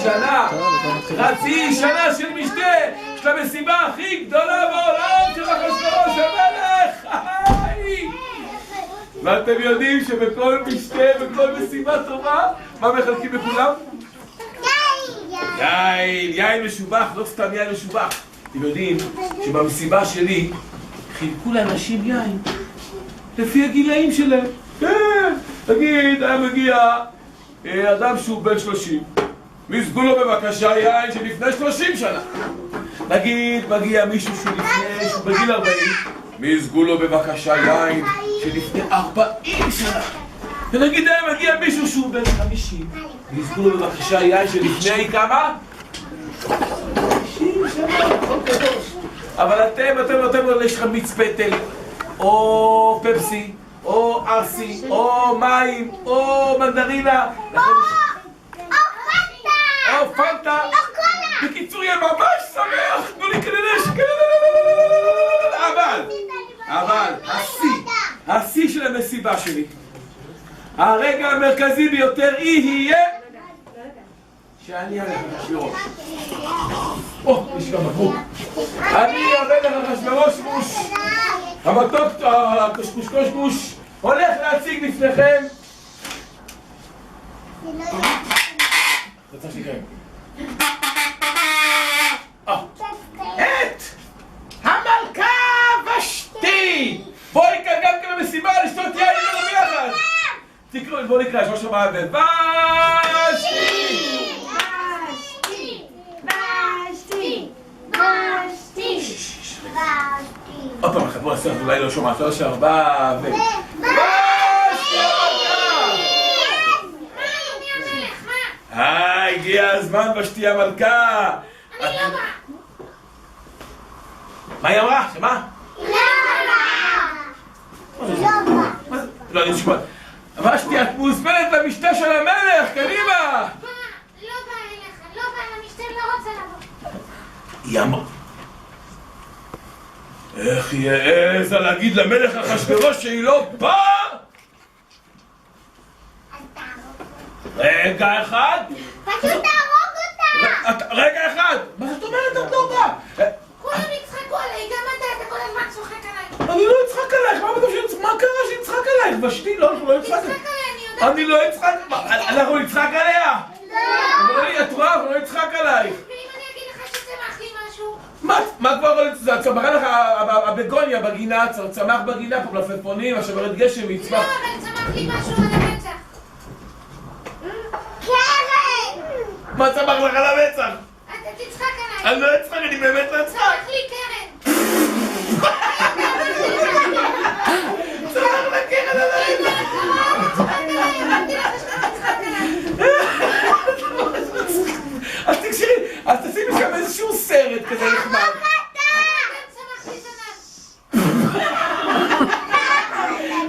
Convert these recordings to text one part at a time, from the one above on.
שנה, חצי שנה של משתה, של המסיבה הכי גדולה בעולם של אחשוורוש המלך. ואתם יודעים שבכל משתה, בכל מסיבה טובה, מה מחלקים לכולם? יין, יין משובח, לא סתם יין משובח. אתם יודעים שבמסיבה שלי חילקו לאנשים יין לפי הגילאים שלהם. כן, תגיד, היה מגיע אדם שהוא בן 30, מזגו לו בבקשה יין שלפני 30 שנה. נגיד, מגיע מישהו שהוא בגיל 40, מזגו לו בבקשה יין שלפני 40 שנה. ונגיד, היה מגיע מישהו שהוא בן 50, מזגו לו בבקשה יין שלפני כמה? 50 שנה, כל קדוש. אבל אתם, יש לכם מיץ פטל, או פפסי, או ארסי, או מים, או מנדרינה, או פנטה. בקיצור, יהיה ממש שמח. תנו לי כנראה אבל השיא של המסיבה שלי, הרגע המרכזי ביותר יהיה שאני אעלה אחשוורוש. יש גם מברוק. אני אעלה אחשוורוש מוש. המתוק, הקשקוש, הולך להציג לפניכם את המלכה ושתי. בואי כאן גם כאן במסיבה לשתות יין איתנו ביחד. תקראו, בואו נקרא, יש משהו מה הבן. עוד פעם אחת, בואו נעשה, אולי לא שומעת, לא שארבע ו... הגיע הזמן ושתי המלכה. אני לא באה. מה היא אמרה? שמה? היא לא באה. לא, אני נשמע. ושתי, את מוזמנת למשתה של המלך, קדימה! לא באה אליך, לא באה למשתה, לא רוצה לבוא. היא אמרה. איך היא העזה להגיד למלך אחשוורוש שהיא לא באה? רגע אחד. פשוט תהרוג אותה. רגע אחד. מה זאת אומרת את לא באה? כולם יצחקו עליי, גם אתה כל הזמן צוחק עליי. אני לא אצחק עלייך, מה קרה שיצחק עלייך? ושתי, לא, אנחנו לא נצחק עלייך. תצחק עליי, אני יודעת. אני לא אצחק, אנחנו נצחק עליה? לא. את רואה, אנחנו לא נצחק עלייך. ואם אני אגיד לך שצמח לי משהו? מה כבר צמחה לך הבגוניה בגינה, צמח בגינה פה מלפפונים, השברת גשם, לא, יצמח. אבל צמח לי משהו על המצח. קרן! מה צמח לך על המצח? אתה תצחק עליי. אני לא אצחק, אני באמת לא אצחק. צמח לי קרן. צמח לקרן על המצח. אז תקשיבי, אז תשימי שם איזשהו סרט כזה נחמד. צמח לי זנב.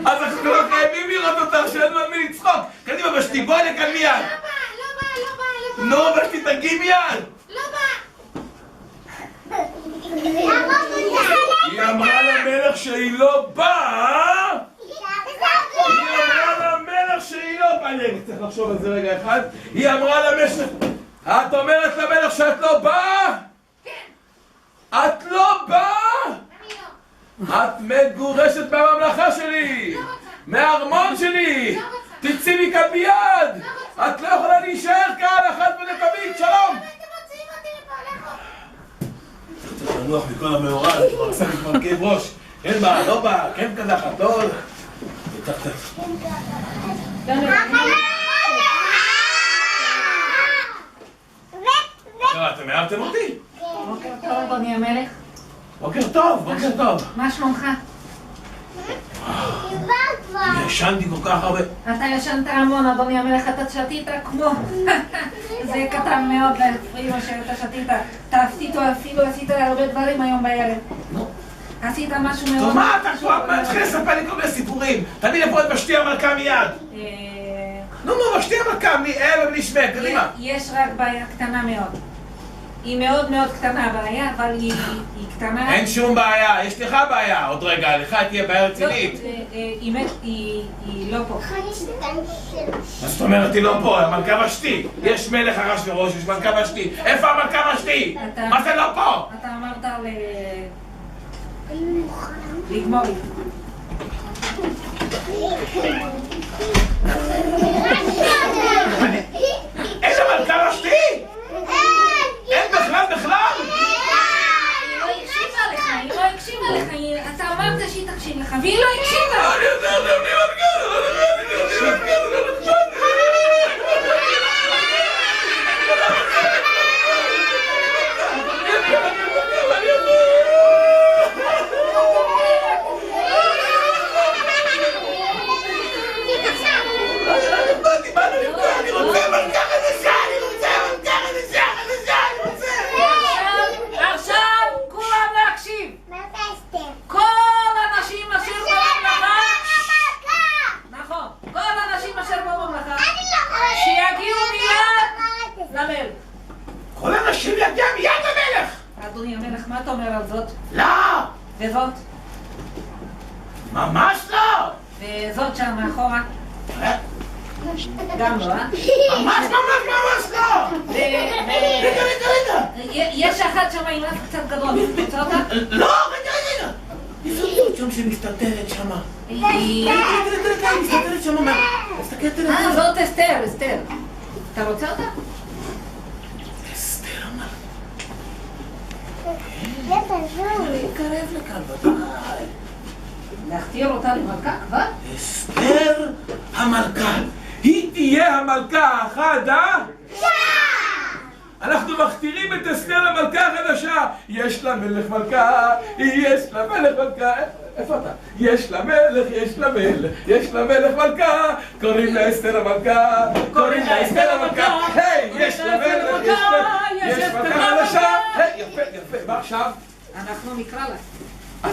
אז אנחנו לא חייבים לראות אותך, שאין לנו על מי לצחוק. קדימה ושתי, בואי לכאן מיד. לא באה. נו, ושתי, תגיעי מיד. לא באה. היא אמרה למלך שהיא לא באה. היא אמרה למלך שהיא לא באה. אני צריך לחשוב על זה רגע אחד. היא אמרה למלך... את אומרת למלך שאת לא באה? כן. את לא באה? אני לא. את מגורשת מהממלכה שלי. לא רוצה. מהארמון שלי. לא רוצה. תצאי מכאן מיד. את לא יכולה להישאר כאן אחת ולתמיד. שלום. למה אתם מוציאים אותי מפה? לכו. צריך לנוח מכל המאורע, אני כבר עושה לי כבר כאב ראש. כן באה, לא באה, כן קדחת, לא... תחתך. אתם הערתם אותי? בוקר טוב, אדוני המלך. בוקר טוב, בוקר טוב. מה שלומך? ישנתי כל כך הרבה. אתה ישנת המון, אדוני המלך, אתה שתית כמו... זה קטן מאוד להפריע מה שאתה שתית. אפילו עשית הרבה דברים היום בערב. עשית משהו מאוד... טוב, מה אתה כבר מתחיל לספר לי כל מיני סיפורים? תביא לפה את ושתי המלכה מיד. נו, ושתי המלכה, מי אלה ונשמע, קדימה. יש רק בעיה קטנה מאוד. היא מאוד מאוד קטנה הבעיה, אבל היא קטנה. אין שום בעיה, יש לך בעיה. עוד רגע, לך תהיה בעיה רצינית. היא לא פה. מה זאת אומרת היא לא פה? המלכה ושתי. יש מלך אחשוורוש, יש מלכה ושתי. איפה המלכה ושתי? מה זה לא פה? אתה אמרת לגמור לי. אין המלכה ושתי? אין בכלל? היא לא הקשיבה לך, אתה אמרת שהיא תקשיב לך, והיא לא הקשיבה. אני יודע, כל האנשים יגיע מיד למלך! אדוני המלך, מה אתה אומר על זאת? לא! וזאת? ממש לא! וזאת שם מאחורה? גם לא, אה? ממש לא! רגע! יש אחת שם עם אף קצת גדול, רוצה אותה? לא! רגע! איזו זאת שם שמסתתרת שמה. מסתתרת שמה. מסתכלת עליה. זאת אסתר. אתה רוצה אותה? אסתר קרב לכאן, ודאי. להכתיר אותה למלכה כבר? אסתר המלכה. היא תהיה המלכה החדשה! אנחנו מכתירים את אסתר למלכה החדשה. יש לה מלך מלכה, איפה אתה? יש לה מלך מלכה, קוראים לה אסתר המלכה, היי, יש לה מלך, יש מלכה חדשה. היי, יפה, מה עכשיו? אנחנו נקרא לה.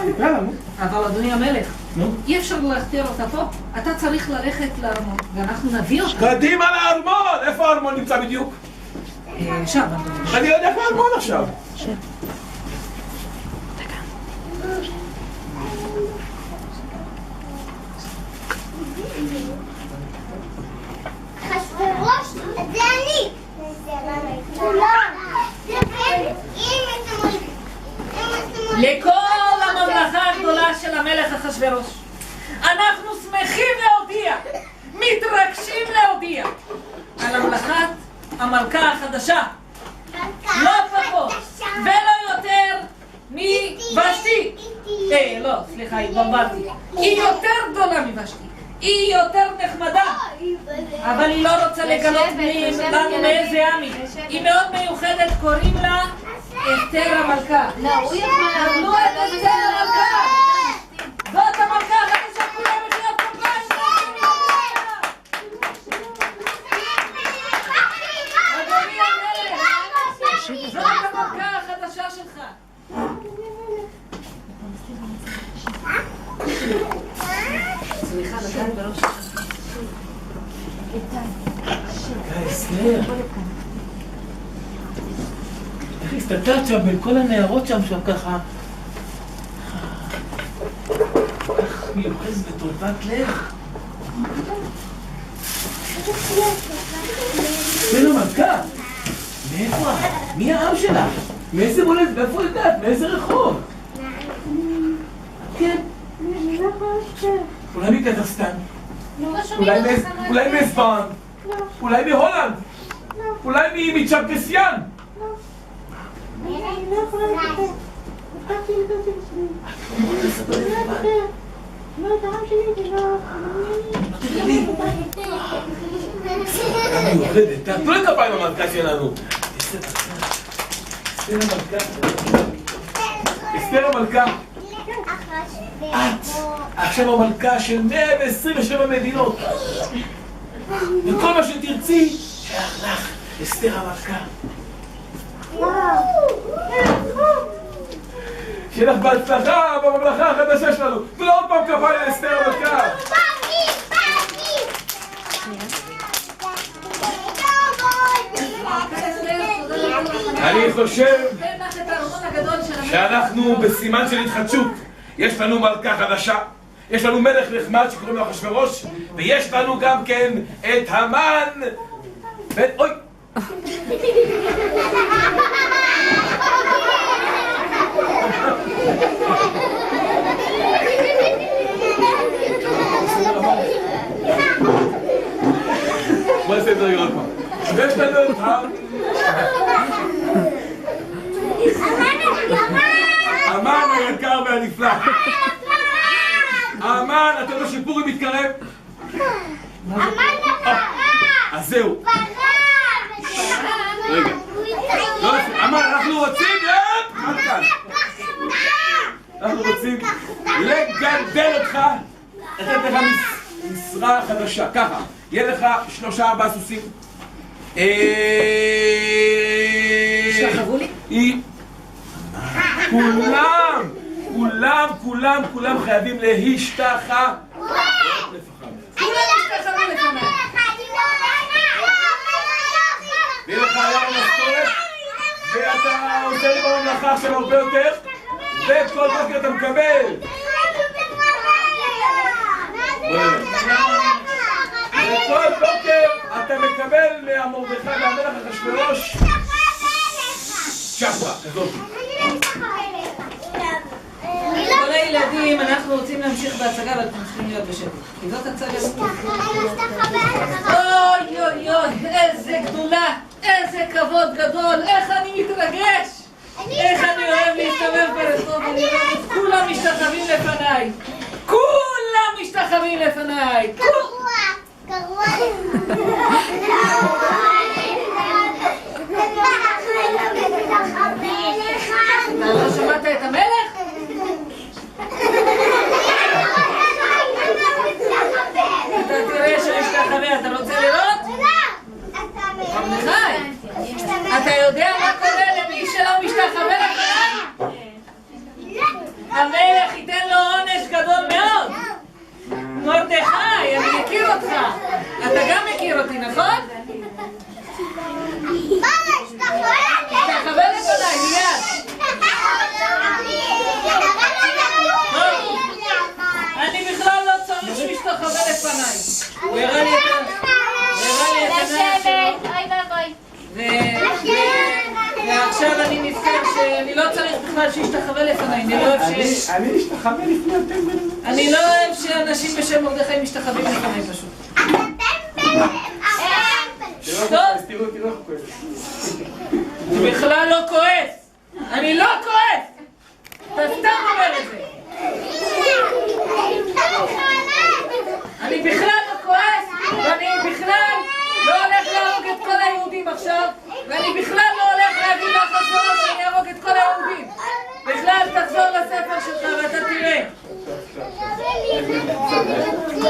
נקרא לנו? אבל אדוני המלך, נו? אי אפשר להכתיר אותה פה. אתה צריך ללכת לארמון, ואנחנו נביא אותה. קדימה לארמון! איפה הארמון נמצא בדיוק? שם, אדוני. אני יודע איפה הארמון עכשיו. אחשוורוש, זה אני! לכל הממלכה הגדולה של המלך אחשוורוש, אנחנו שמחים להודיע, מתרגשים להודיע על המלכה החדשה, לא פחות ולא יותר מוושתי. לא, סליחה, התבלבלתי. היא יותר גדולה מוושתי, היא יותר נחמדה, אבל היא לא רוצה לגלות לנו מאיזה עם היא מאוד מיוחדת, קוראים לה אסתר המלכה. קבלו את אסתר המלכה, זאת המלכה החדשה, כולם מחיאות כפיים. אדוני המלך, זאת המלכה החדשה שלך. סליחה, נתן בראש שלך. אסתר, איך הסתתרת שם בין כל הנערות שם ככה כך מיוחס בטובת לב. אסתר המלכה, מאיפה? מי העם שלך? מאיזה מולדת? מאיפה יודעת? מאיזה רחוב? כן. אולי מקזחסטן? אולי מאספן? אולי מהולנד? אולי מצ'רקסיאן? תעשו לכפיים המלכה שלנו. אסתר המלכה, את עכשיו המלכה של 127 מדינות, וכל מה שתרצי שייך לך, אסתר המלכה. שיהיה לך בהצלחה בממלכה החדשה שלנו. תנו עוד פעם כפיים לאסתר המלכה. אני חושב תן לך את הארמון הגדול של המלך. שאנחנו בסימן של התחדשות. יש לנו מלכה חדשה, יש לנו מלך נחמד שקוראים לו אחשוורוש, ויש לנו גם כן את המן אוי! בוא נעשה את זה רגע עוד פעם. ויש לנו את המן היקר והנפלא. המן, אתה יודע שפורים מתקרב? אז זהו. רגע. המן, אנחנו רוצים אנחנו רוצים לגדל אותך, לתת לך משרה חדשה. ככה, יהיה לך 3-4 סוסים. שחבו לי? כולם חייבים להשתחווה. ויהיה לך היום משכורת, ואתה עושה לי בממלכה עכשיו הרבה יותר, וכל בוקר אתה מקבל. וכל בוקר אתה מקבל מהמרדכי והמלך אחשוורוש שחווה, כזאת. כל הילדים, אנחנו רוצים להמשיך בהצגה, אבל אתם צריכים להיות בשקט. כי זאת הצגה. אוי אוי אוי, איזה גדולה, איזה כבוד גדול, איך אני מתרגש, איך אני אוהב להסתובב ברחוב, אני רואה את כולם משתחווים לפניי. כולם משתחווים לפניי. קרוע. אתה לא שמעת את המלך? אתה תראה שמשתחווה, אתה רוצה לראות? מרדכי, אתה יודע מה קורה למי שלא משתחווה לפניי? המלך ייתן לו עונש גדול מאוד. מרדכי, אני מכיר אותך. אתה גם מכיר אותי, נכון? משתחווה לפניי, מיד. אני בכלל לא צריך שמשתחווה לפניי. הוא הראה לי את העיניים שלו. ועכשיו אני נזכר שאני לא צריך בכלל שישתחווה לפניי. אני אשתחווה לפני אתם. אני לא אוהב שאנשים בשם מרדכי משתחווים לפניי פשוט. תראו איך הוא כועס. הוא בכלל לא כועס. אני לא כועס. אתה סתם אומר את זה. אני בכלל לא כועס, ואני בכלל לא הולך להרוג את כל היהודים עכשיו, ואני בכלל לא הולך להגיד לאחשוורוש שאני ארוג את כל היהודים. בכלל תחזור לספר שלך ואתה תראה.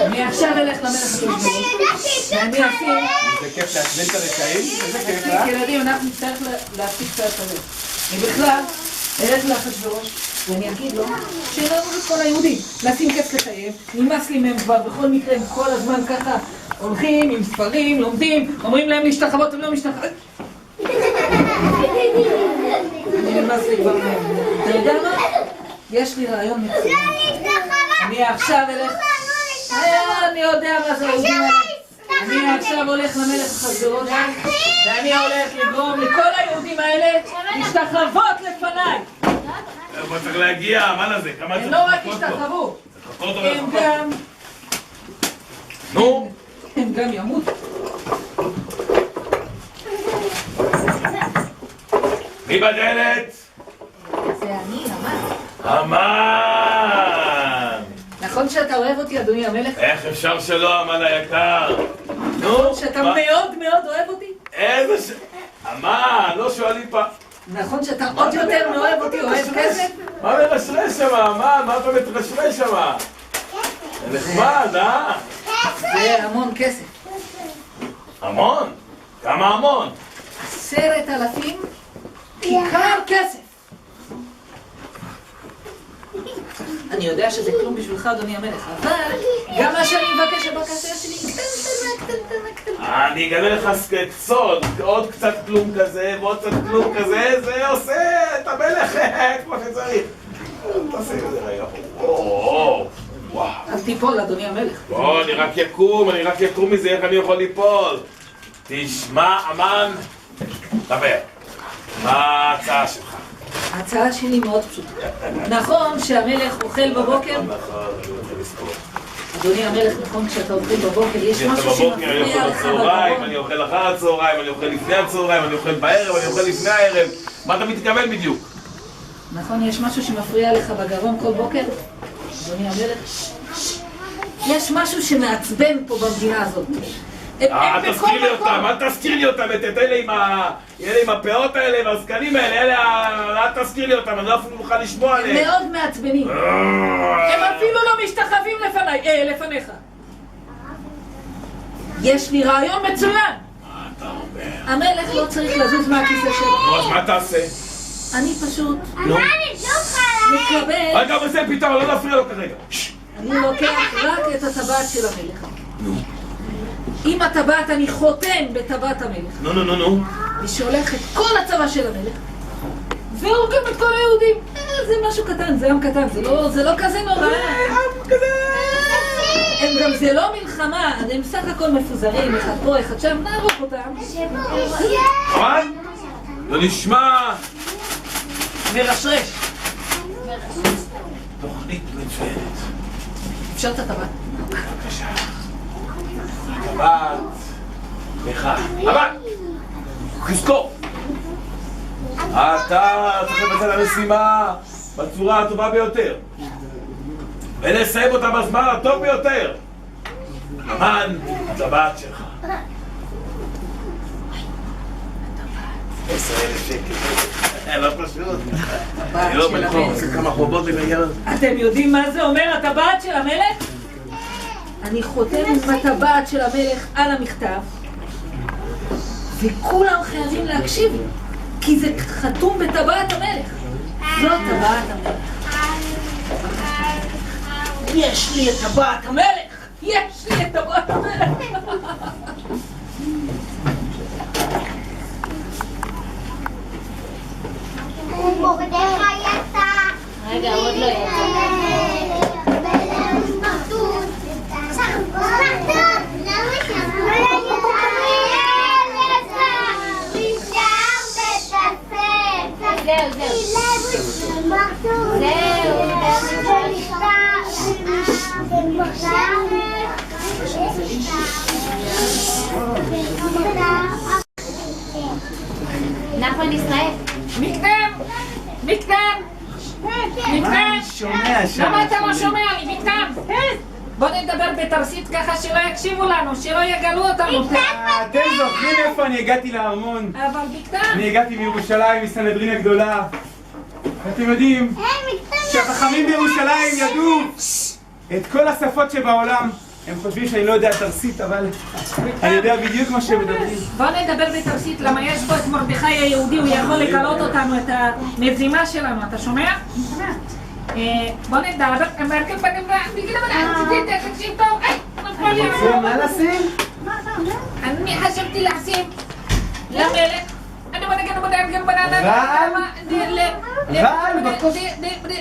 אני עכשיו אלך למלך אחשוורוש, ואני אשים... זה כיף להצבן את הרקעים? איזה כיף, ילדים, אנחנו נצטרך להפסיק קצת כזה. אני בכלל אלך לאחשוורוש, ואני אגיד לו שנהרוג את כל היהודים, לשים קץ לחייהם, נמאס לי מהם כבר, בכל מקרה הם כל הזמן ככה הולכים עם ספרים, לומדים, אומרים להם להשתחוות, הם לא משתחוות. אני נמאס לי כבר מהם. אתה יודע מה? יש לי רעיון מצוין. אני עכשיו אלך... אני יודע מה זה היהודים האלה. אני עכשיו הולך למלך אחשוורוש, ואני הולך לגרום לכל היהודים האלה להשתחוות לפניי. בוא צריך להגיע, המן הזה, כמה צריך הם לא רק לחכות לו? השתחוו, לחכות אותו הם ולחכות. גם... נו? הם גם ימות. מי בדלת? זה אני, המן. המן! נכון שאתה אוהב אותי, אדוני המלך? איך אפשר שלא, המן היקר? נו? שאתה מאוד מאוד אוהב אותי? איזה המן, לא שואלים פעם. נכון שאתה עוד יותר מאוהב אותי, אוהב כסף? מה מרשרש שמה, המן? מה אתה מתרשרש שמה? נחמד, אה? זה המון כסף. המון? כמה המון? אני יודע שזה כלום בשבילך, אדוני המלך, אבל גם מה שאני מבקש, הבקשה שלי קטנה. אני אגלה לך סוד, עוד קצת כלום כזה, ועוד קצת כלום כזה, זה עושה את המלך כמו שצריך. תעשה את זה רגע. וואו. אל תיפול, אדוני המלך. בוא, אני רק יקום מזה, איך אני יכול ליפול? תשמע, אמן, דבר. מה ההצעה שלך? ההצעה שלי מאוד פשוטה. נכון שהמלך אוכל בבוקר? נכון, אני רוצה לזכור. אדוני המלך, נכון, כשאתה אוכל בבוקר, יש משהו בבוקר אני שמפריע אוכל לך בצהריים, בגרון. אני אוכל אחר הצהריים, אני אוכל לפני הצהריים, אני אוכל בערב, אני אוכל לפני הערב. מה אתה מתכוון בדיוק? נכון, יש משהו שמפריע לך בגרון כל בוקר? אדוני המלך? יש משהו שמעצבן פה במדינה הזאת. אל תזכיר לי אותם, אל תזכיר לי אותם, את אלה עם הפאות האלה והזקנים האלה, אל תזכיר לי אותם, אני לא אפילו מוכן לשמוע עליהם. הם מאוד מעצבנים. הם אפילו לא משתחווים לפניך. יש לי רעיון מצוין. מה אתה אומר? המלך לא צריך לזוז מהכיסא שלו. אז מה תעשה? אני פשוט לא חלה. מקבל, רגע, אבל זה פתרון, לא להפריע לו כרגע. אני לוקח רק את הטבעת של המלך. עם הטבעת אני חותם בטבעת המלך. נו. ושולח את כל הצבא של המלך. והורגים את כל היהודים. זה משהו קטן, זה עם קטן, זה לא כזה נורא. זה לא מלחמה, הם סך הכל מפוזרים, אחד פה, אחד שם, נערוך אותם. אמן? לא נשמע. ורשרש. תוכנית מצוינת. אפשר את הטבעת. בבקשה. הטבעת. לך. אבל! תזכור! אתה צריך לבצע את המשימה בצורה הטובה ביותר. ולסיים אותה בזמן הטוב ביותר. אמן, הטבעת שלך. 10,000 שקל. לא פשוט. אני לא מלך, עושה כמה חובות בעניין הזה. אתם יודעים מה זה אומר הטבעת של המלך? אני חותם עם הטבעת של המלך על המכתב, וכולם חייבים להקשיב לי, כי זה חתום בטבעת המלך. זאת טבעת המלך. יש לי את טבעת המלך! יש לי את טבעת המלך! רגע, עוד לא יצא. נכון ישראל? מקדם! למה אתה לא שומע לי? מקדם! בוא נדבר בתרסית ככה שלא יקשיבו לנו, שלא יגלו אותנו. אתם זוכרים איפה אני הגעתי לארמון? אבל מקדם! אני הגעתי מירושלים, מסנהדרין הגדולה. ואתם יודעים שהחכמים בירושלים ידעו את כל השפות שבעולם. הם חושבים שאני לא יודע תרסית, אבל אני יודע בדיוק מה שהם מדברים. בוא נדבר בתרסית, למה יש פה את מרדכי היהודי, הוא יכול לקלות אותנו, את המזימה שלנו, אתה שומע? בוא נדבר, תקשיב טוב, מה לשים? אני חשבתי לשים למלך, אני בנגן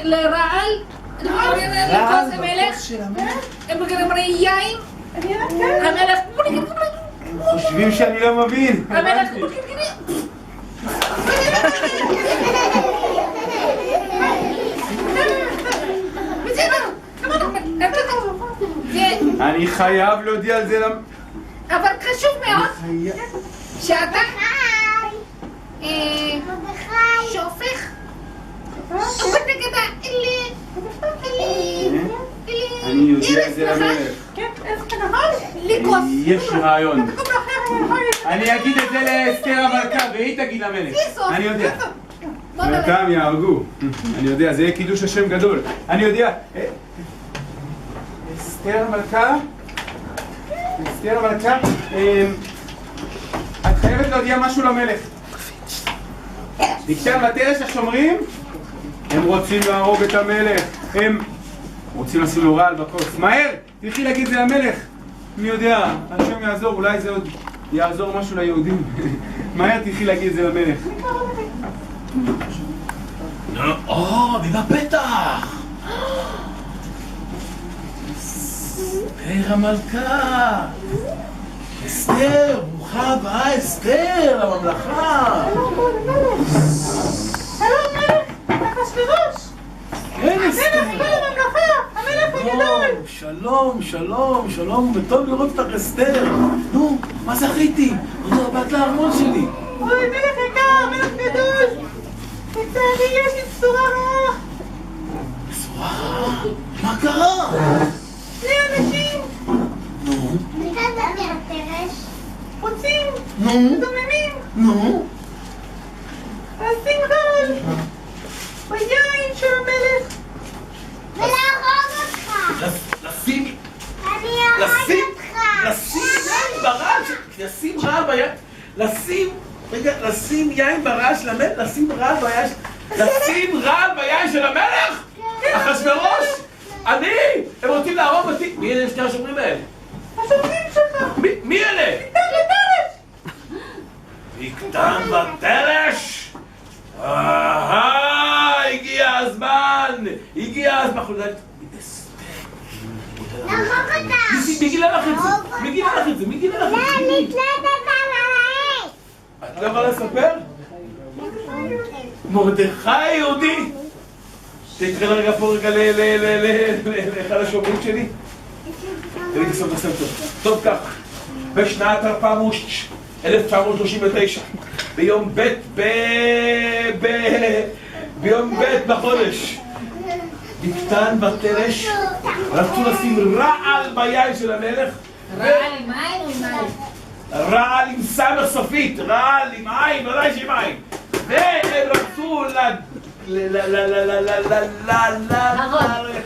לרעל, לכוס המלך, הם בגלל יין, המלך, הם חושבים שאני לא מבין. המלך, אני חייב להודיע על זה אבל חשוב מאוד שאתה שופך אני יודע את זה למלך. יש רעיון. אני אגיד את זה לאסתר המלכה והיא תגיד למלך. אני יודע. ואותם יהרגו. אני יודע, זה יהיה קידוש השם גדול. אני יודע. אסתר המלכה? אסתר המלכה? את חייבת להודיע משהו למלך. ביקשן ותרש השומרים? הם רוצים להרוג את המלך. רוצים לשים לו רעל בכוס. מהר! תלכי להגיד זה למלך! מי יודע, השם יעזור, אולי זה עוד יעזור משהו ליהודים. מהר תלכי להגיד את זה למלך. מי בפתח? אסתר המלכה! אסתר, ברוכה הבאה אסתר, לממלכה! שלום מלך, אחשוורוש! כן אסתר! המלך בא לממלכה, המלך הגדול! שלום, שלום, שלום, וטוב לראות אותך אסתר! נו, מה זכיתי? באת לארמון שלי! אוי, מלך יקר, מלך גדול! לצערי יש לי בשורה רעה! בשורה רעה? מה קרה? שני אנשים נו, רוצים, נו, דוממים, נו. לשים רעל ביין של המלך. ולהרוג אותך! לשים... אני אהרוג אותך! לשים רעל ביין... לשים יין ברעל של המלך? לשים רעל ביין של המלך? אחשוורוש? אני? הם רוצים להרוג אותי? מי אלה שני השומרים האלה? השומרים שלך! מי אלה? בקתן ותרש! הגיע הזמן! להרוג אותך! מי גילה לך את זה? לא, נתלת את עליי! את לא יכולה לספר? מרדכי היהודי! תקרא רגע פה לאחד השומרים שלי. תראי תסוף את הספר. טוב כך, בשנת 1939, ביום ב' בחודש, בקתן ותרש, רצו לשים רעל ביין של המלך. רעל עם עין או עם עין? רעל עם סמך סופית, רעל עם עין, ודאי שעם עין. והם רצו את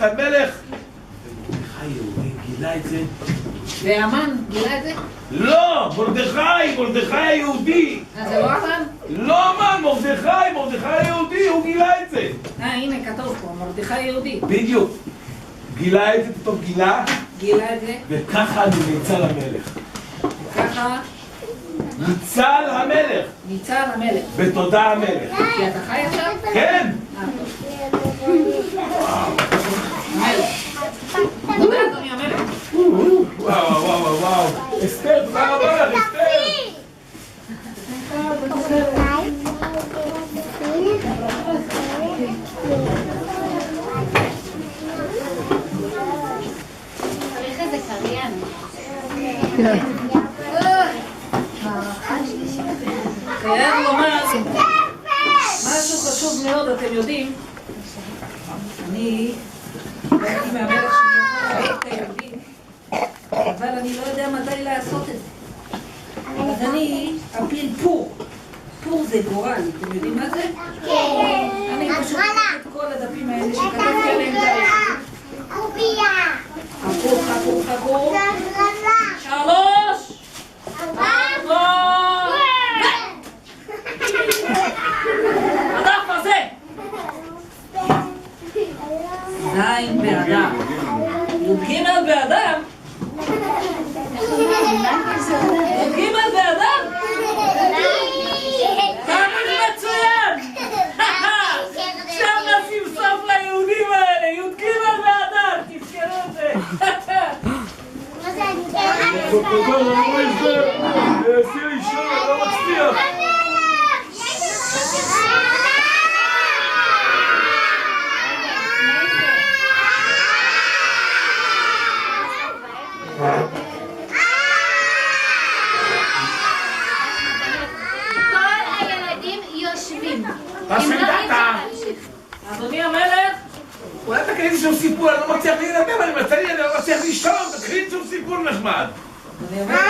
המלך. מרדכי יהודי גילה את זה. והמן גילה את זה? לא, מרדכי היהודי. זה לא המן? לא אמן, מרדכי היהודי, הוא גילה את זה. הנה כתוב פה, מרדכי יהודי. בדיוק. גילה את זה, פתאום גילה, גילה את זה? וככה אני ניצל המלך. ככה ניצל המלך. ניצל המלך. בתודה המלך. כי אתה חי עכשיו? כן. המלך. תודה אדוני המלך. וואו. אסתר, תודה רבה לך, אסתר. צריך איזה קריין. חייב לומר משהו חשוב מאוד, אתם יודעים, אני ראיתי מהמלך שלי את היהודים, אבל אני לא יודע מתי לעשות את זה. אז אני אפיל פור. פור זה גורל, אתם יודעים מה זה? כן. אני פשוט את כל הדפים האלה שכתבתי עליהם תאריכים. קובייה. חכו. גרלה. 3 4 הדף הזה! זין באדם. י"ג באדם? י"ג באדם? תאמין מצוין! שם נשים סוף ליהודים האלה, י"ג באדם, תזכרו את זה! עשי לי שום, לא מצליח. כל הילדים יושבים. אדוני המלך, אולי תקריא לי שום סיפור, אני לא מצליח להירדם, אני לא מצליח לישון, תקריא לי שום סיפור נחמד. אדוני המלך,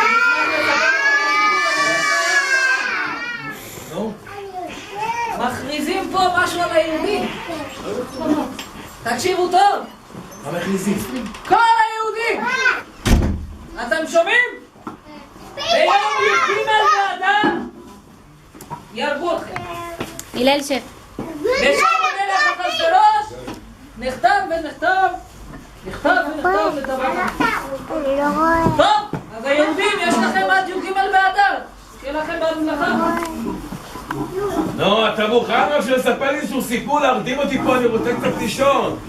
נו? מכריזים פה משהו על היהודים. תקשיבו טוב, מה מכניסים? כל היהודים, אתם שומעים? ביום י"ג באדם יהרגו אתכם. הלל שף. בשם המלך אחשוורוש נכתב נכתב לטובת עם. טוב, אז היהודים, יש לכם עד י"ג באדר. שיהיה לכם בהצלחה. נו, אתה מוכן רק שלספר לי איזשהו סיפור להרדים אותי פה, אני רוצה קצת לישון.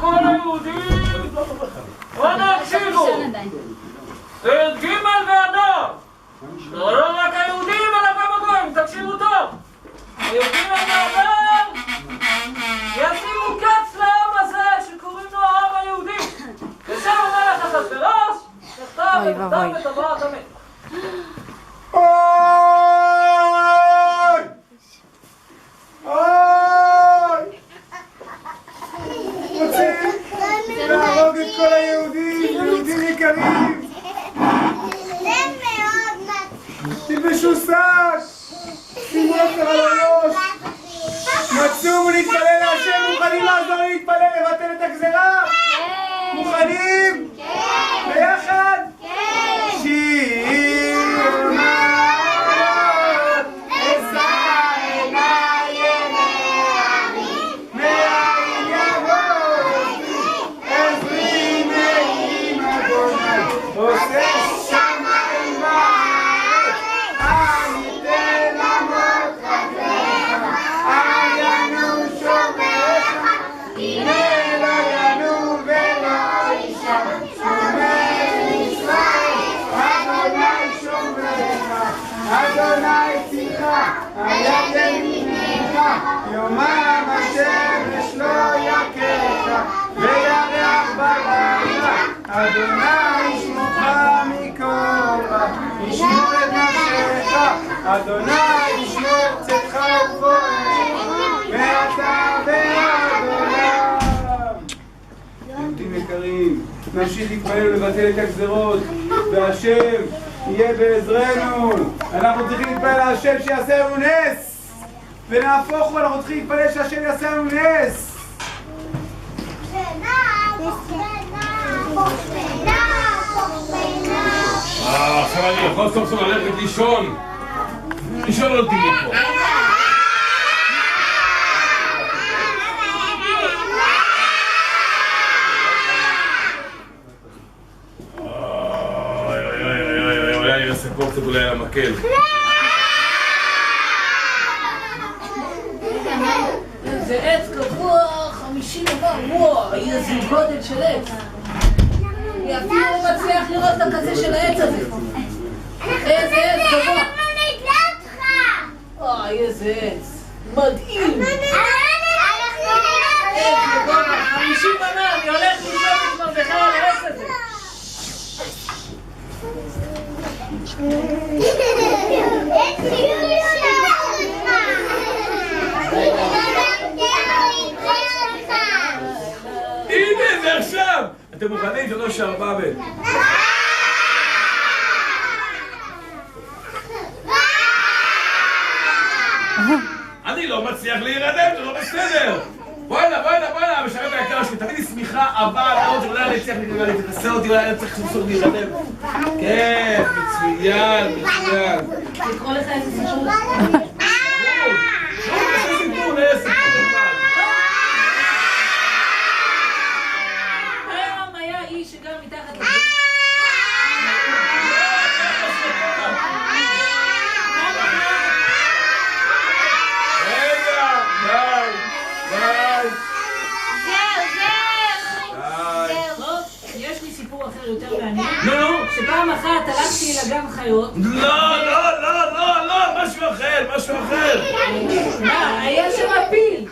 כל היהודים, בואו נקשיבו. את ג' באדר. לא רק היהודים, אלא גם הגויים, תקשיבו טוב. היהודים באדר ישימו קץ לעם הזה שקוראים לו העם היהודי. ושם המלך אחשוורוש נכתב בטבעת המת. אוי! אוי! רוצים להרוג את כל היהודים, יהודים יקרים! תלבשו שק! שימו לכם על הראש! מצאו ולהתפלל להשם, מוכנים לעזור לי להתפלל, לבטל את הגזרה? מוכנים? ביחד? שיר מעלות, אשא עיניי נערים, מאין יבוא עזרי מעם אדוני, עושה שמיים וארץ, אל ייתן למות רגליך, אל ינום שומריך, הנה לא ינום ולא יישן, שומר ישראל, אדוני שומריך, אדוני צילך, היד ימינך, יומם השמש לא יכך, וירח בלילה, אדוני ישמורך מכל רע, ישמור את נפשך, אדוני ישמור צאתך ובואך, מעתה ועד עולם. יהודים יקרים, נמשיך להתפלל ולבטל את הגזרות, והשם יהיה בעזרנו. אנחנו צריכים להתפלל להשם שיעשה לנו נס, ונהפוך הוא, אנחנו צריכים להתפלל שהשם יעשה לנו נס. עכשיו אני יכול סוף סוף ללכת לישון. לישון לא תהיה פה. אני אעשה פה קצת אולי על המקל. זה עץ גבוה 50 אמר, וואו, איזה גודל של עץ. אני אפילו לא מצליח לראות את הקצה של העץ הזה. איזה עץ גבוה. אוי, איזה עץ. מדהים. עץ גבוה 50 אמר, אני הולך לשאול את מרדכי על העץ הזה. הנה זה עכשיו! אתם מוכנים? שלוש שארבע בן. אני לא מצליח להירדם, זה לא בסדר. בואנה, המשרת היקר שלי, תביא לי שמיכה, אבל עוד שאולי אני צריך להתנסה אותי, אולי אני צריך לנסות להירדם. כן, מצוין. לקרוא לך איזה סיפור. היום היה איש שגר מתחת לזה. יש לי סיפור אחר יותר מעניין. שפעם אחת הלכתי לגן חיות. לא, משהו אחר. מה? היה שם פיל.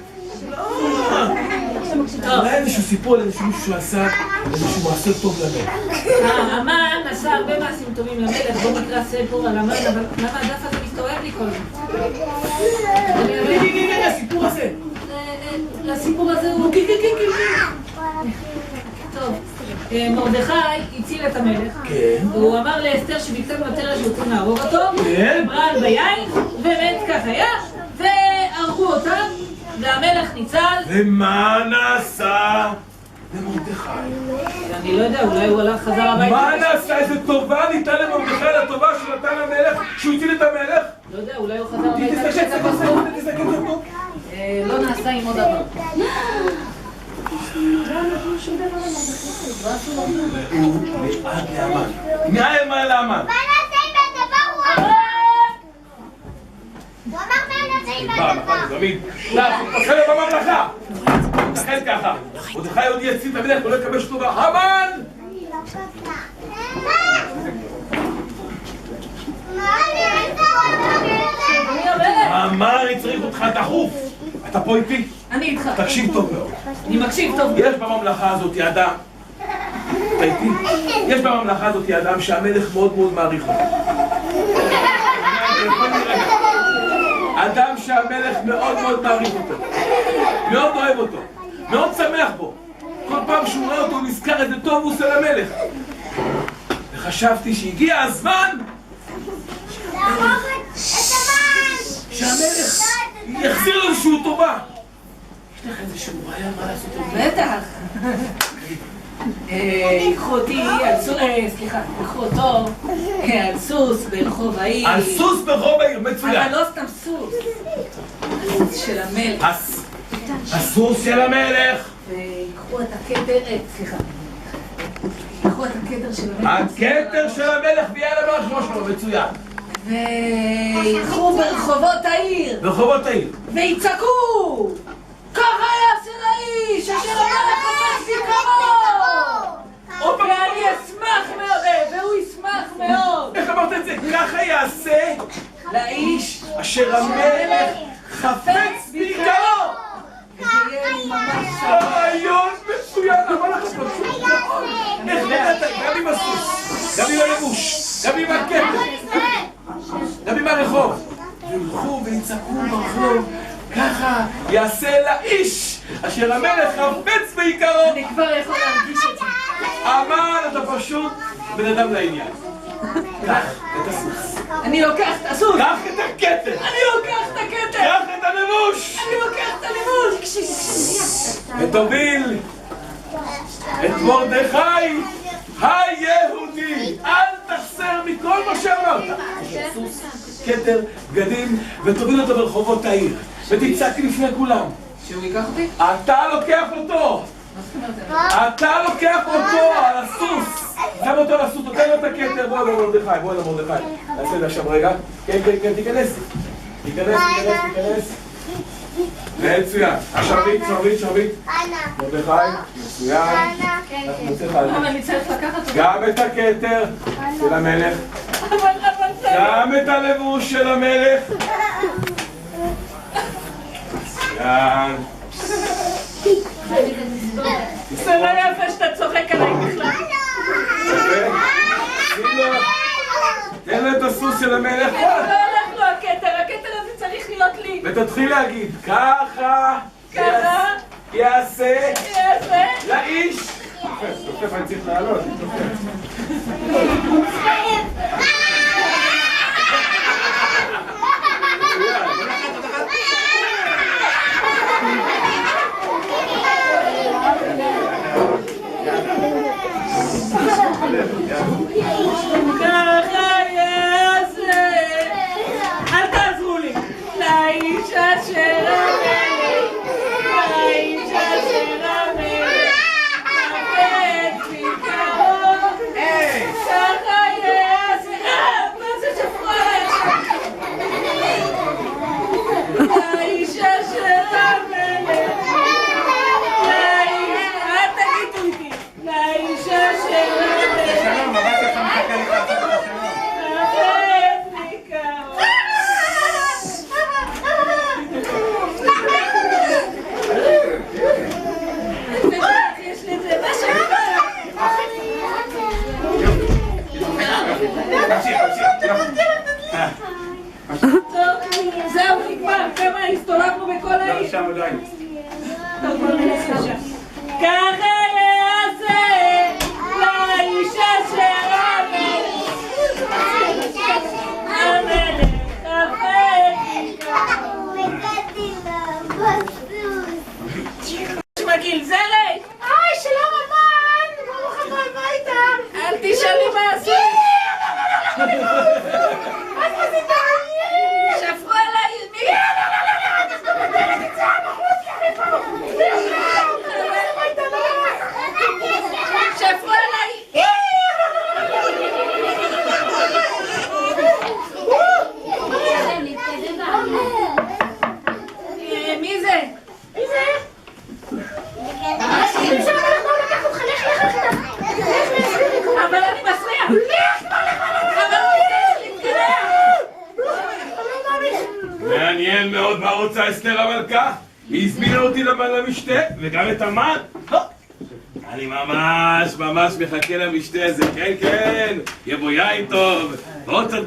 אולי איזשהו סיפור על איזשהו מישהו שעשה איזשהו מעשה טוב למלך. המן עשה הרבה מעשים טובים למלך, בוא נקרא סיפור על המן, אבל למה הדף הזה מסתובב לי כל זה? הסיפור הזה. לסיפור הזה הוא... טוב, מרדכי הציל את המלך. הוא אמר לאסתר שביקתה בטרש שרוצים להרוג אותו. דיברה על ביין, ובאמת כך היה, והרגו אותם, והמלך ניצל. ומה נעשה למרדכי? אני לא יודע, אולי הוא הלך חזר הביתה. מה נעשה? איזה טובה ניתן למרדכי לטובה שהוא נתן למלך, שהוא הציל את המלך? לא יודע, אולי הוא חזר הביתה לשקע בסוף. לא נעשה עם עוד דבר. עד לאמן. מה לאמן? מה נעשה עם הדבר? הוא אמר מה נעשה עם הדבר. דוד, תעשה לו בממלכה. תחל ככה. מרדכי עוד יציל את המלך, הוא לא יקבל שטות המן! המן, אני צריך אותך דחוף. אתה פה איתי? אני איתך. תקשיב טוב מאוד. אני מקשיב טוב. יש בממלכה הזאת אדם, אתה איתי? יש בממלכה הזאת אדם שהמלך מאוד מאוד מעריך אותו. אדם שהמלך מאוד מאוד מעריך אותו, מאוד אוהב אותו, מאוד שמח בו. כל פעם שהוא רואה אותו הוא נזכר איזה טוב הוא עושה למלך. וחשבתי שהגיע הזמן שהמלך יחזיר לו איזשהו טובה. יש לך איזשהו רעיון מה לעשות עם זה? בטח. ייקחו אותי על סוס, סליחה, ייקחו אותו על סוס ברחוב העיר. על סוס ברחוב העיר, מצוין. אבל לא סתם סוס. הסוס של המלך. הסוס של המלך. ויקחו את הכתר, סליחה. ייקחו את הכתר של המלך. הכתר של המלך ויאללה מהראש שלו, מצוין. וילכו ברחובות העיר. ברחובות העיר. ויצעקו! ככה יעשה לאיש אשר המלך חפץ ביקרו! ואני אשמח מאוד, והוא ישמח מאוד. איך אמרת את זה? ככה יעשה לאיש אשר המלך חפץ ביקרו! וזה יהיה ממש רעיון מצוין, אבל לך פשוט מאוד. איך נראית? גם עם הסוס, גם עם הלבוש, גם עם הכתר, גם עם הרחוב. וילכו ויצעקו ברחוב, ככה יעשה לאיש אשר המלך חפץ ביקרו. אני כבר יכול להרגיש את זה. המן, אתה פשוט בן אדם לעניין. קח את הסוס. אני לוקח את הסוס. קח את הכתר. אני לוקח את הכתר. קח את הלבוש. אני לוקח את הלבוש. ותוביל את מרדכי היהודי. אל תחסר מכל מה שאמרת. סוס, כתר, בגדים, ותוביל אותו ברחובות העיר. ותצעק לפני כולם. שהוא ייקח אותי? אתה לוקח אותו. אתה לוקח אותו על הסוס. שם אותו על הסוס, נותן לו את הכתר. בוא למרדכי, בוא למרדכי. נעשה את זה עכשיו רגע. כן, כן, כן, תיכנס. תיכנס, תיכנס, תיכנס. מצוין. שרביט, שרביט, שרביט. מרדכי, מצוין. אבל אני צריך לקחת אותו. גם את הכתר של המלך. גם את הלבוש של המלך. מצוין. זה לא יפה שאתה צוחק עליי בכלל. תן לו את הסוס של המלך. לא הולך לו הכתר, הכתר הזה צריך להיות לי. ותתחיל להגיד, ככה יעשה לאיש. תופף, אני צריך לעלות. ככה יעשה, אל תעזרו לי, לאיש אשר המלך, לאיש אשר המלך, חפץ ביקרו, ככה יעשה, מה זה שפרו עליך? לאיש אשר המלך, לאיש, אל תגידו איתי, לאיש אשר המלך, שלום, הבת שלך מחכה לך. חפץ ביקרו. יש לי את זה בשביל. טוב, זהו, נגמר, כמה הסתובבנו בכל העיר. שם עדיין. ככה יעשה לאיש אשר המלך, המלך חפץ מגיל זרק. היי, שלום אמן! ברוך הבא הביתה! אל תשאלי מה עשית. אז עשית לי! זה? מי זה? השם של המלך בואו לקח אותך, לך. אבל אני מסריח. מעניין מאוד מה רוצה אסתר המלכה. היא הזמינה אותי למשתה וגם את המן. אני ממש מחכה למשתה הזה, כן, יבוא יין טוב, ועוד קצת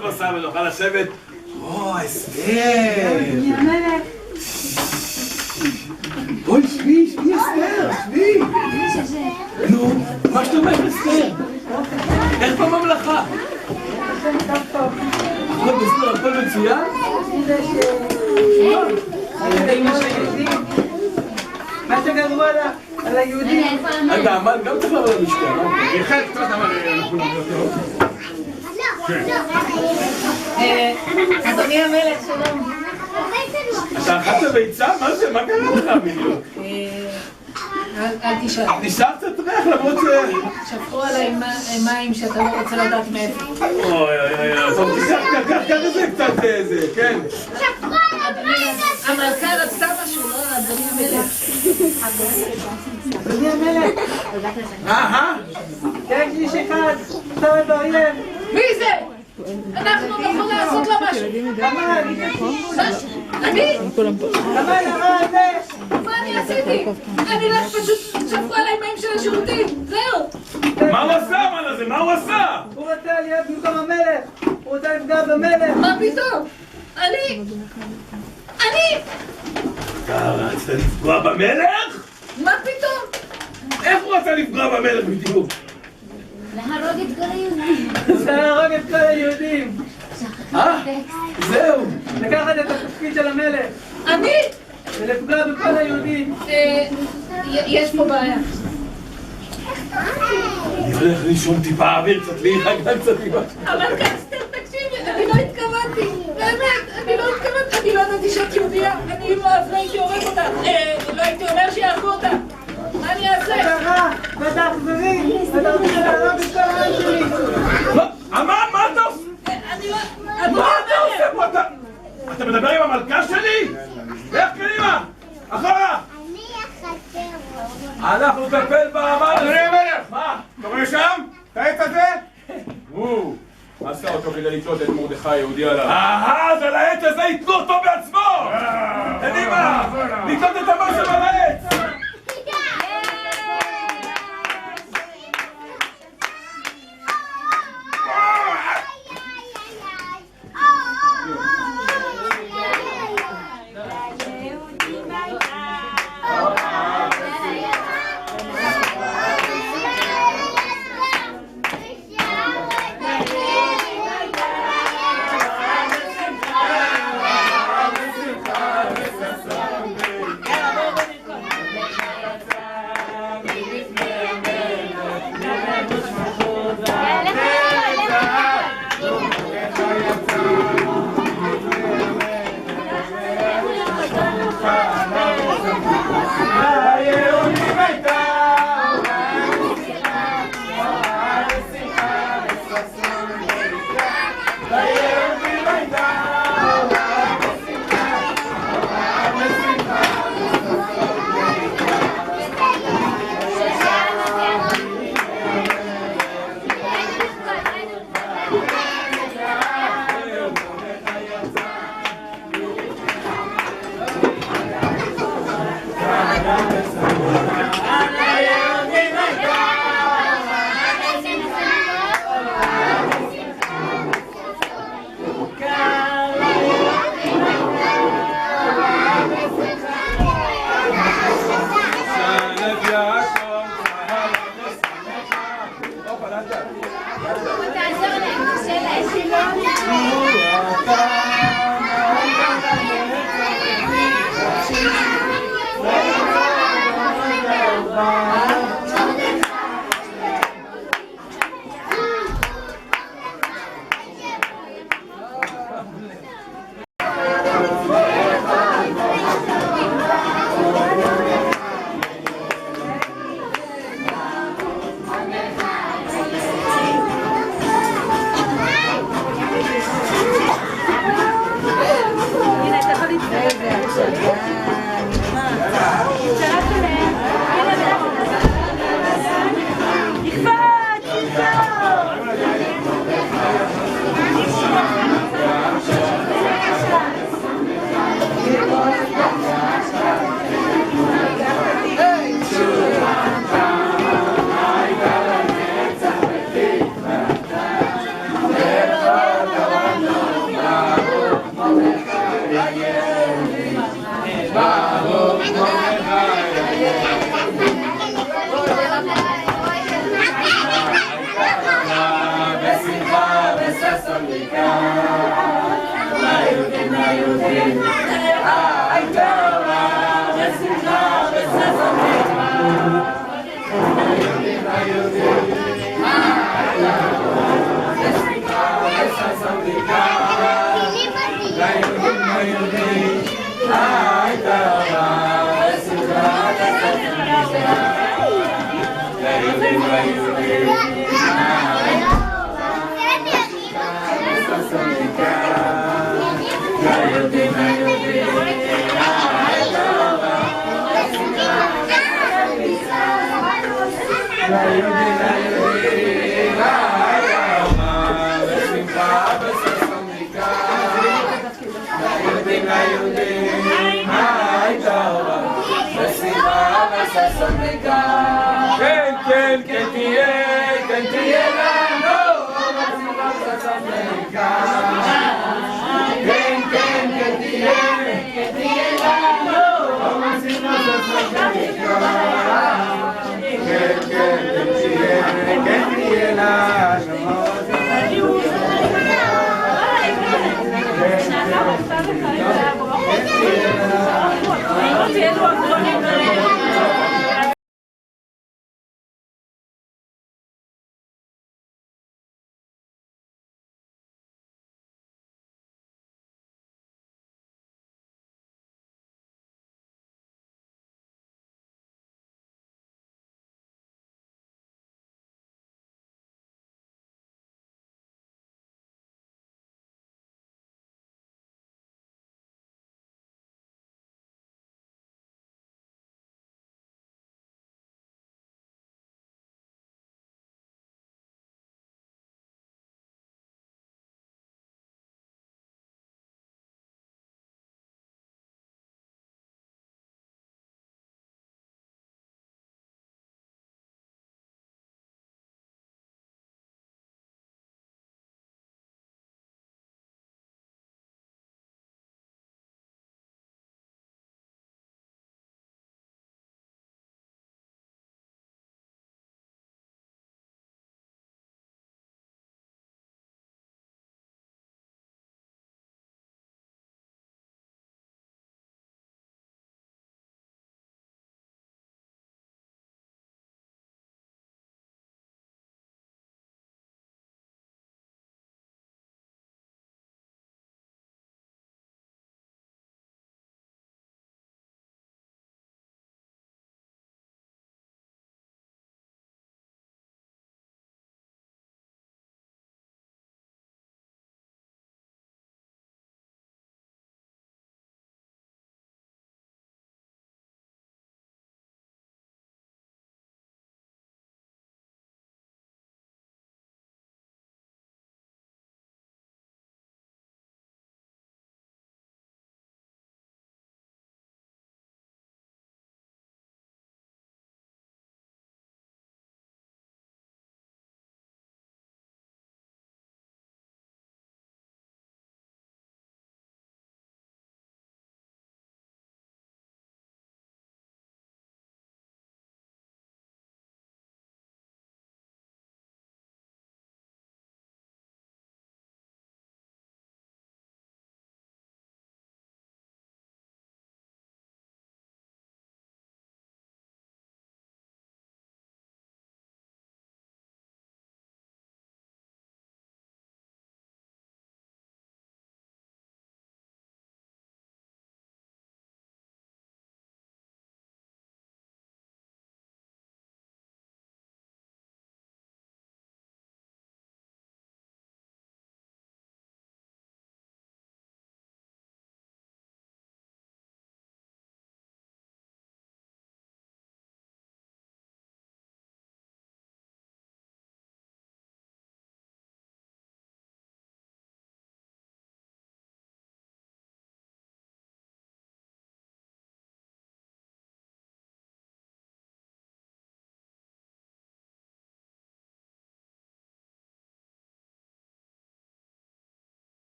בשר, ונוכל לשבת. אסתר! אוי, שבי, אסתר, שבי! נו, מה שאתה אומר, אסתר? איך בממלכה? הכל בסדר, הכל מצוין? מה שגמרו על היהודים? אתה המן גם צריך לבוא למשתה, יחד קצת אבל אנחנו נדבר. אדוני המלך, שלום. אתה אכלת ביצה? מה זה? מה קרה לך בדיוק? אל תשאל. נשאר קצת ריח למרות שפכו עליי מים שאתה לא רוצה לדעת מאיפה. אוי, טוב, קח את זה קצת זה, כן? המלכה רצתה משהו, לא? אדוני המלך. אדוני המלך, יש איש אחד, צוות באויב. מי זה? אנחנו נוכל לעשות לה משהו. אני? כמה נראה את זה? מה אני עשיתי? אני רק פשוט שפכו עליי מים של השירותים. זהו. מה הוא עשה, המן הזה? מה הוא עשה? הוא רוצה להיות במקום המלך. הוא רוצה לפגוע במלך. מה פתאום? אני? אתה רצת לפגוע במלך? מה פתאום? איך הוא רצה לפגוע במלך בדיוק? להרוג את כל היהודים. רוצה להרוג את כל היהודים. זהו. לקחת את התפקיד של המלך. אני? ולפגוע בכל היהודים. יש פה בעיה. אני הולך לישון טיפה אוויר, קצת להירגע קצת טיפה. אבל אסתר, תקשיבי, אני לא התכוונתי. באמת, אני לא התכוונתי. אני לא ידעתי שאת יהודייה. אני לא הייתי הורג אותה. לא הייתי אומר שיהרגו אותה. מה אני אעשה? ואתה אכזרי. אתה רוצה להרוג את כל העם שלי. המן, מה אתה עושה? אני לא... מה אתה עושה פה? אתה מדבר עם המלכה שלי? לך קדימה! אחורה! אני אחתר. אנחנו נטפל באמן. אדוני המלך! מה? אתה רואה שם? את העץ הזה? הוא עשה אותו כדי לתלות את מרדכי היהודי עליו. אז על העץ הזה יתלו אותו בעצמו! קדימה! לתלות את המשם על העץ! ברוך מרדכי בשמחה וששון ויקר ליהודים הייתה בשמחה וששון ויקר ליהודים בשמחה וששון ויקר ליהודים הייתה בשמחה וששון כן, כן, כן תהיה לנו בשמחה וששון ויקר כן, כן, כן תהיה לנו בשמחה וששון ויקר כן, כן, כן תהיה לנו